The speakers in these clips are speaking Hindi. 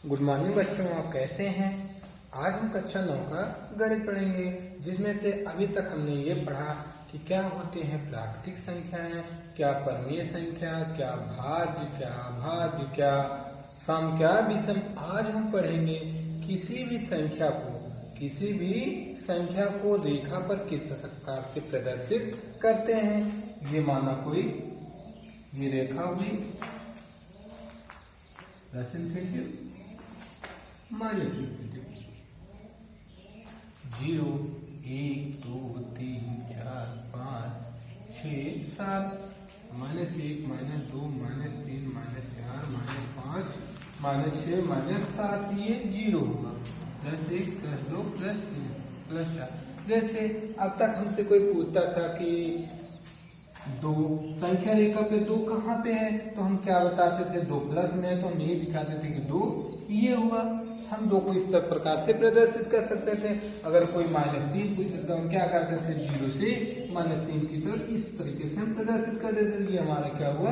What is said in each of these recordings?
गुड मॉर्निंग बच्चों, आप कैसे हैं। आज हम कक्षा 9 का गणित पढ़ेंगे, जिसमें से अभी तक हमने ये पढ़ा कि क्या होते हैं प्राकृतिक संख्याएं, क्या परिमेय संख्या, क्या भाज्य, क्या अभाज्य, क्या सम, क्या विषम। आज हम पढ़ेंगे किसी भी संख्या को रेखा पर किस प्रकार से प्रदर्शित करते हैं। ये माना कोई ये रेखा हुई माइनस 0, 1, 2, 3, 4, 5, 6, 7, -1, -2, -3, -4, -5, -6, -7, ये 0 होगा। +1, +2, +3, +4। जैसे अब तक हमसे कोई पूछता था कि 2 संख्या रेखा पे 2 कहाँ पे है, तो हम क्या बताते थे, 2 प्लस में है, तो हम यही दिखाते थे कि 2 ये हुआ। हम 2 को इस प्रकार से प्रदर्शित कर सकते थे। अगर कोई -3 पूछते तो हम क्या करते थे, 0 से -3 की तरफ इस तरीके से हम प्रदर्शित कर देते थे। ये हमारा क्या हुआ,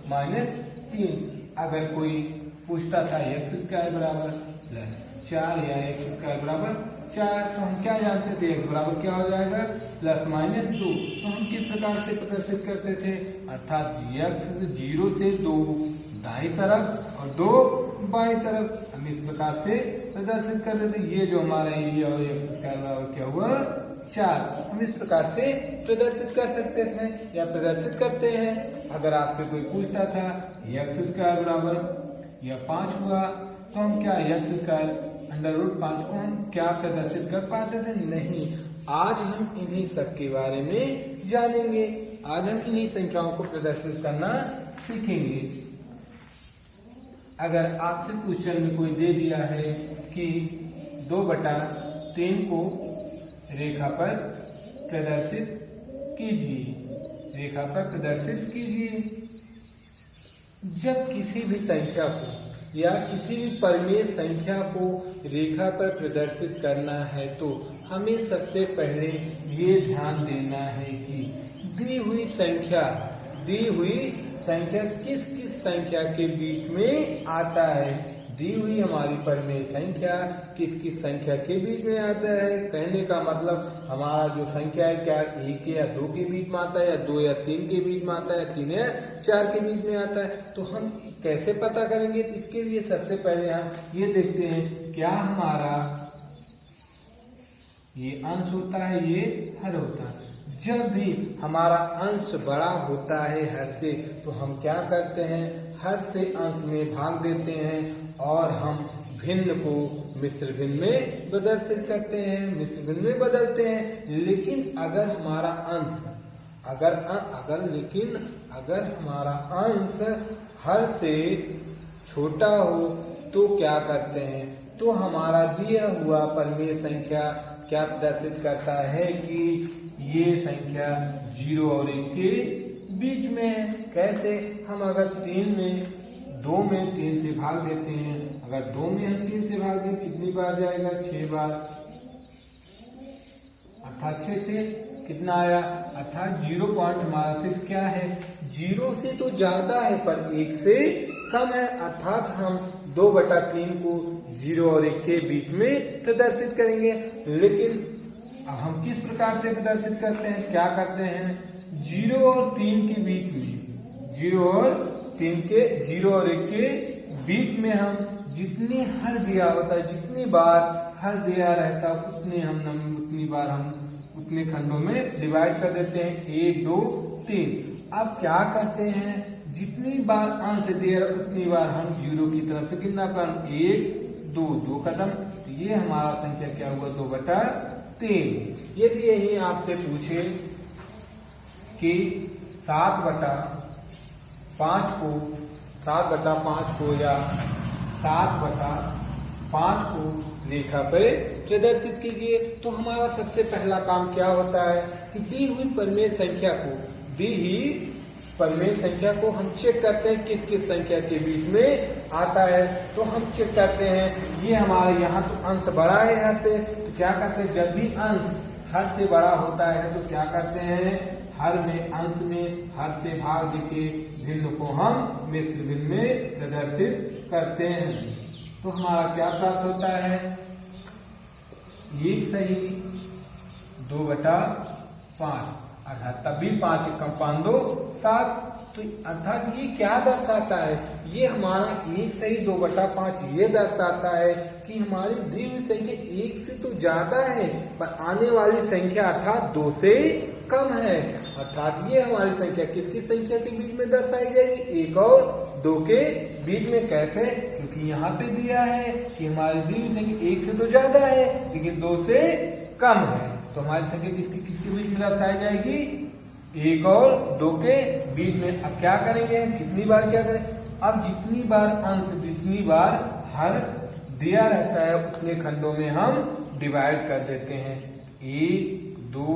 -3। अगर कोई पूछता था x² बराबर +4 या x² बराबर 4, तो हम क्या जानते थे, x बराबर क्या हो जाएगा, +-2। तो हम किस प्रकार से प्रदर्शित करते थे, अर्थात x 0 से 2 दाईं तरफ और 2 बाईं तरफ, हम इस प्रकार से प्रदर्शित करते थे। ये जो हमारा एरिया और x² बराबर क्या हुआ, 4। हम इस प्रकार से प्रदर्शित कर सकते थे या प्रदर्शित करते हैं। अगर आपसे कोई पूछता था x² बराबर या 5 हुआ, तो हम क्या x²√5 को हम क्या प्रदर्शित कर पाते थे, नहीं। आज हम इन्हीं सब के बारे में जानेंगे। आज हम इन्हीं संख्याओं को प्रदर्शित करना सीखेंगे। अगर आपसे क्वेश्चन में कोई दे दिया है कि 2/3 को रेखा पर प्रदर्शित कीजिए। जब किसी भी संख्या को या किसी भी परिमेय संख्या को रेखा पर प्रदर्शित करना है, तो हमें सबसे पहले ये ध्यान देना है कि दी हुई संख्या किस संख्या के बीच में आता है। दी हुई हमारी परिमेय संख्या किस संख्या के बीच में आता है। कहने का मतलब हमारा जो संख्या है, क्या 1 या 2 के बीच में आता है, या 2 या 3 के बीच में आता है, 3 या 4 के बीच में आता है। तो हम कैसे पता करेंगे, इसके लिए सबसे पहले हम ये देखते हैं, क्या हमारा ये अंश होता है, ये हर होता है। जब भी हमारा अंश बड़ा होता है हर से, तो हम क्या करते हैं, हर से अंश में भाग देते हैं और हम भिन्न को मिश्र भिन्न में प्रदर्शित करते हैं, मिश्र भिन्न में बदलते हैं। लेकिन अगर हमारा अंश अगर हमारा अंश हर से छोटा हो, तो क्या करते हैं, तो हमारा दिया हुआ परिमेय संख्या क्या प्रदर्शित करता है कि ये संख्या 0 और 1 के बीच में है। कैसे, हम अगर 2 में 3 से भाग देते हैं, अगर 2 में हम 3 से भाग दें, कितनी बार जाएगा, 6 बार, अर्थात 6 कितना आया, अर्थात 0.6 क्या है, 0 से तो ज्यादा है पर 1 से कम है। अर्थात हम 2/3 को 0 और 1 के बीच में प्रदर्शित करेंगे। लेकिन अब हम किस प्रकार से प्रदर्शित करते हैं, क्या करते हैं, 0 और 3 के बीच में, 0 और 1 के बीच में हम जितनी हर दिया होता है, जितनी बार हर दिया रहता है, उतनी बार हम उतने खंडों में डिवाइड कर देते हैं, 1, 2, 3। अब क्या करते हैं, जितनी बार अंश दिया उतनी बार हम 0 की तरफ से कितना कदम, 1, 2 कदम। तो ये हमारा संख्या क्या हुआ, 2/3। यदि यही आपसे पूछे कि 7/5 को या 7/5 को रेखा पर प्रदर्शित कीजिए, तो हमारा सबसे पहला काम क्या होता है कि दी हुई परिमेय संख्या को हम चेक करते हैं किस संख्या के बीच में आता है। तो हम चेक करते हैं, ये हमारे यहाँ तो अंश बड़ा है हर से, तो क्या करते हैं, जब भी अंश हर से बड़ा होता है तो क्या करते हैं, अंश में हर से भाग देके भिन्न को हम मिश्र भिन्न में प्रदर्शित करते हैं। तो हमारा क्या प्राप्त होता है, 1 सही 2/5, अर्थात तभी 5 कम 5 2 7। तो अर्थात ये क्या दर्शाता है, ये हमारा 1 सही 2/5 ये दर्शाता है कि हमारी दी हुई संख्या 1 से तो ज्यादा है पर आने वाली संख्या अर्थात 2 से कम है। अर्थात ये हमारी संख्या किसकी संख्या के बीच में दर्शाई जाएगी, 1 और 2 के बीच में। कैसे, क्योंकि यहाँ पे दिया है कि हमारी दी हुई संख्या 1 से तो ज्यादा है लेकिन 2 से कम है, तो हमारी संख्या किसके किसके बीच में दर्शाई जाएगी, 1 और 2 के बीच में। अब क्या करेंगे, कितनी बार क्या करें, अब जितनी बार अंश जितनी बार हर दिया रहता है उतने खंडों में हम डिवाइड कर देते हैं। 1 2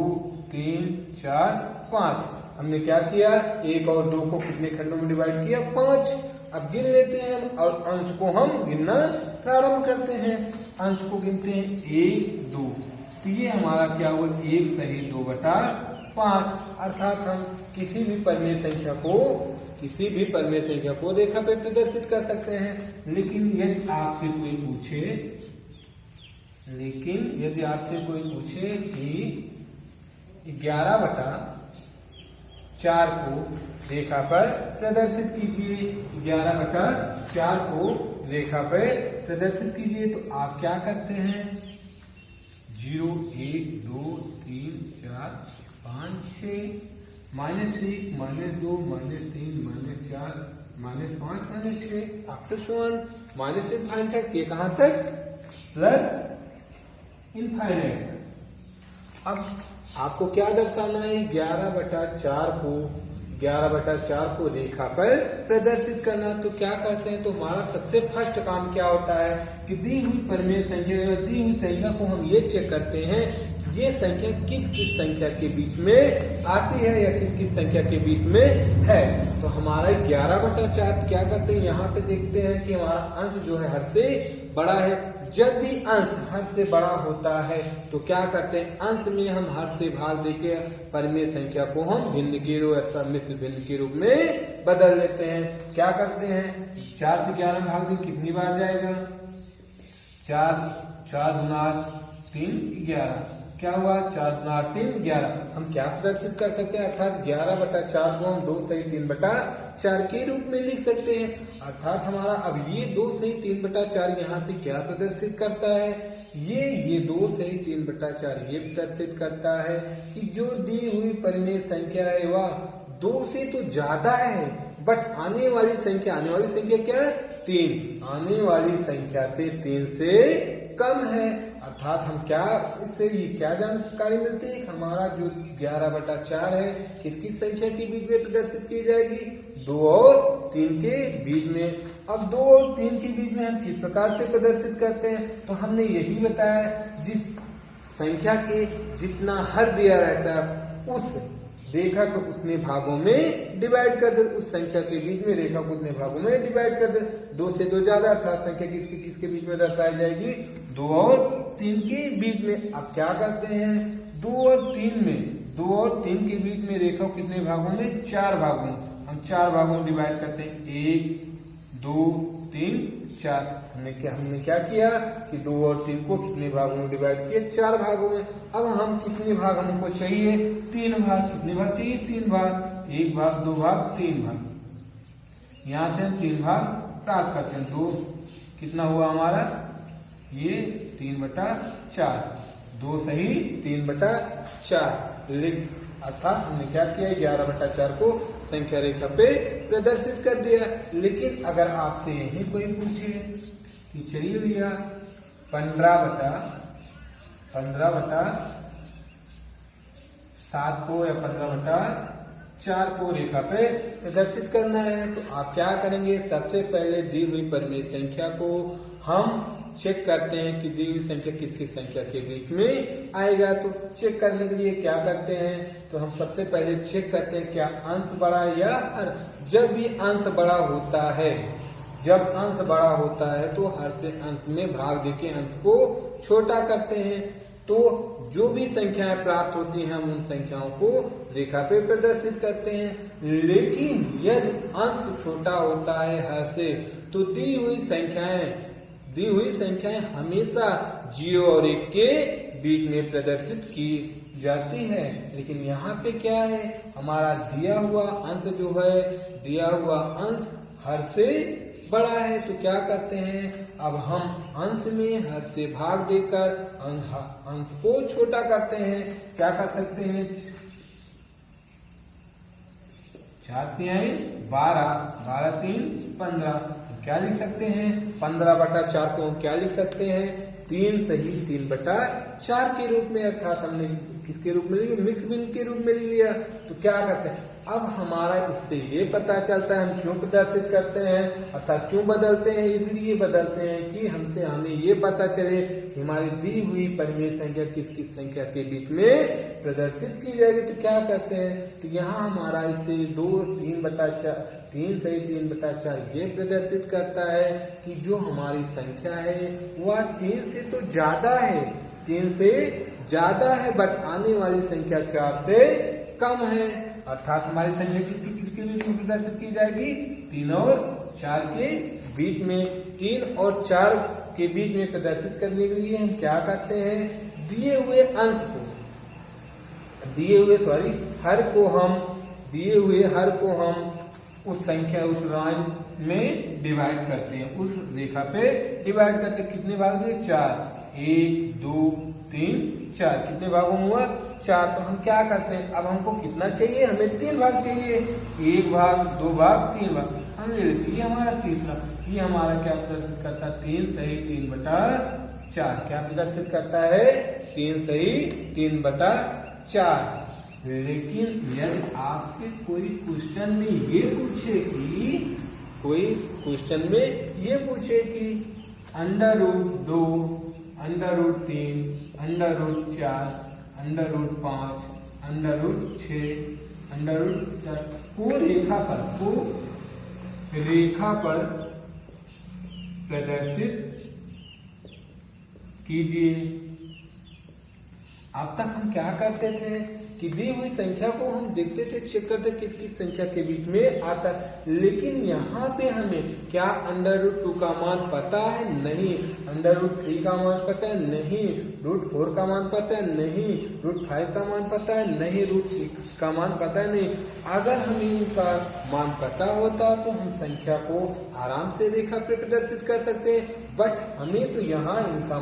3 4 5। हमने क्या किया, 1 और 2 को कितने खंडों में डिवाइड किया, 5। अब गिन लेते हैं और अंश को हम गिनना प्रारंभ करते हैं। अंश को गिनते हैं 1 2, तो ये हमारा क्या हुआ, 1 सही 2/5। अर्थात हम किसी भी परिमेय संख्या को रेखा पे प्रदर्शित कर सकते हैं। लेकिन यदि आपसे कोई पूछे कि 11/4 को रेखा पर प्रदर्शित कीजिए, 11/4 को रेखा पर प्रदर्शित कीजिए, तो आप क्या करते हैं, 0 1 2 3 4 5 6 -1 -2 -3 -4 -5 -6 अप टू 1 -इनफाइनाइट। ये कहाँ तक, प्लस इनफाइनाइट। अब आपको क्या दर्शाना है, 11/4 को रेखा पर प्रदर्शित करना। तो क्या करते हैं, तो हमारा सबसे फर्स्ट काम क्या होता है कि दी हुई परिमेय संख्या को हम ये चेक करते हैं ये संख्या किस किस संख्या के बीच में आती है या किस किस संख्या के बीच में है। तो हमारा 11/4 क्या करते हैं, यहाँ पे देखते हैं कि हमारा अंश जो है हर से बड़ा है। जब भी अंश हर से बड़ा होता है तो क्या करते हैं, अंश में हम हर से भाग देके परिमेय संख्या को हम भिन्न के रूप अथवा मिश्र भिन्न के रूप में बदल देते हैं। क्या करते हैं, 4 से 11 भाग में कितनी बार जाएगा, 4 गुना 3 11। क्या हुआ, 4 गुना 3 11। हम क्या प्रदर्शित कर सकते हैं, अर्थात 11/4 को हम 2 सही 3/4 के रूप में लिख सकते हैं। अर्थात हमारा अब ये 2 सही 3/4 यहाँ से क्या प्रदर्शित करता है, ये 2 सही 3/4 ये प्रदर्शित करता है कि जो दी हुई परिमेय संख्या है वह 2 से तो ज्यादा है बट आने वाली संख्या क्या है, 3। आने वाली संख्या से 3 से कम है। अर्थात हम क्या इससे ये क्या जानकारी मिलती है, हमारा जो 11/4 है किसकी संख्या के बीच में प्रदर्शित की जाएगी, 2 और 3 के बीच में। अब 2 और 3 के बीच में हम किस प्रकार से प्रदर्शित करते हैं, तो हमने यही बताया, जिस संख्या के जितना हर दिया रहता है उस रेखा को उतने भागों में डिवाइड कर दे, उस संख्या के बीच में रेखा को उतने भागों में डिवाइड कर दे। 2 से 2 ज्यादा अर्थात संख्या किसके बीच में दर्शाई जाएगी, 2 और 3 के बीच में। अब क्या करते हैं, 2 और 3 के बीच में रेखा कितने भागों में, 4 भागों में। हम 4 भागों में डिवाइड करते हैं, 1 2 3 4। हमने क्या किया कि 2 और 3 को कितने भागों में डिवाइड किया, 4 भागों में। अब हम कितने भाग हमको चाहिए, 3 भाग। कितने भाग चाहिए, 3 भाग, 1 भाग 2 भाग 3 भाग। यहाँ से हम 3 भाग प्राप्त करते हैं। 2 कितना हुआ हमारा, ये 3/4, 2 सही 3/4। अर्थात हमने क्या किया, 11/4 को संख्या रेखा पे प्रदर्शित कर दिया। लेकिन अगर आपसे यही कोई पूछे कि चलिए भैया 15/7 को या 15/4 को रेखा पे प्रदर्शित करना है, तो आप क्या करेंगे, सबसे पहले दी हुई परिमेय संख्या को हम चेक करते हैं कि दी हुई संख्या किसकी संख्या के बीच में आएगा। तो चेक करने के लिए क्या करते हैं, तो हम सबसे पहले चेक करते हैं क्या अंश बड़ा या हर। जब भी अंश बड़ा होता है तो हर से अंश में भाग देके अंश को छोटा करते हैं। तो जो भी संख्याएं प्राप्त होती हैं हम उन संख्याओं को रेखा पे प्रदर्शित करते हैं। लेकिन यदि अंश छोटा होता है हर से, तो दी हुई संख्याएं दी हुई संख्याएं हमेशा 0 और 1 के बीच में प्रदर्शित की जाती है। लेकिन यहाँ पे क्या है, हमारा दिया हुआ अंश जो है, दिया हुआ अंश हर से बड़ा है, तो क्या करते हैं, अब हम अंश में हर से भाग देकर अंश को छोटा करते हैं। क्या कर सकते हैं, 4 तिहाई 12, 12 3 15, क्या लिख सकते हैं, 15/4 को हम क्या लिख सकते हैं, 3 सही 3/4 के रूप में, अर्थात हमने किसके रूप में लिया, मिक्स भिन्न के रूप में लिया। तो क्या करते हैं, अब हमारा इससे ये पता चलता है हम क्यों प्रदर्शित करते हैं, अर्थात क्यों बदलते हैं, इसलिए बदलते हैं कि हमें ये पता चले कि हमारी दी हुई परिमेय संख्या किस किस संख्या के बीच में प्रदर्शित की जाएगी। तो क्या करते हैं, तो यहाँ हमारा इससे 2 3/4 3 सही 3/4 ये प्रदर्शित करता है कि जो हमारी संख्या है वह 3 से तो ज्यादा है, 3 से ज्यादा है, बट आने वाली संख्या 4 से कम है। अर्थात हमारी संख्या किसके बीच में प्रदर्शित की जाएगी, 3 और 4 के बीच में। 3 और 4 के बीच में प्रदर्शित करने के लिए हम क्या करते हैं, दिए हुए अंश को, दिए हुए हर को हम उस संख्या, उस लाइन में डिवाइड करते हैं, उस रेखा पे डिवाइड करते हैं। कितने भाग में, 4, 1 2 3 4, कितने भागों में हुआ, 4। तो हम क्या करते हैं, अब हमको कितना चाहिए, हमें 3 भाग चाहिए, 1 भाग 2 भाग 3 भाग हम ले लेते हैं। ये हमारा तीसरा, ये हमारा क्या प्रदर्शित करता है, 3 सही 3/4, क्या प्रदर्शित करता है, 3 सही 3/4। लेकिन यदि आपसे कोई क्वेश्चन में ये पूछे कि, कोई क्वेश्चन में ये पूछे कि √2, √3, √4, √5, √6, को रेखा पर प्रदर्शित कीजिए। अब तक हम क्या करते थे कि दी हुई संख्या को हम देखते थे, चेक करते किस किस संख्या के बीच में आता है। लेकिन यहाँ पे हमें क्या √2 का मान पता है, नहीं, √3 का मान पता है, नहीं, √4 का मान पता है, नहीं, √5 का मान पता है, नहीं, √6 का मान पता है, नहीं। अगर हमें इनका मान पता होता तो हम संख्या को आराम से रेखा पे प्रदर्शित कर सकते हैं, बट हमें तो यहाँ इनका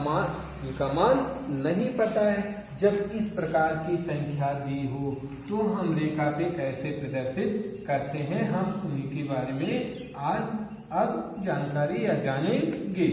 मान नहीं पता है। जब इस प्रकार की संख्या दी हो तो हम रेखा पे कैसे प्रदर्शित करते हैं, हम उन्हीं के बारे में आज अब जानकारी या जानेंगे।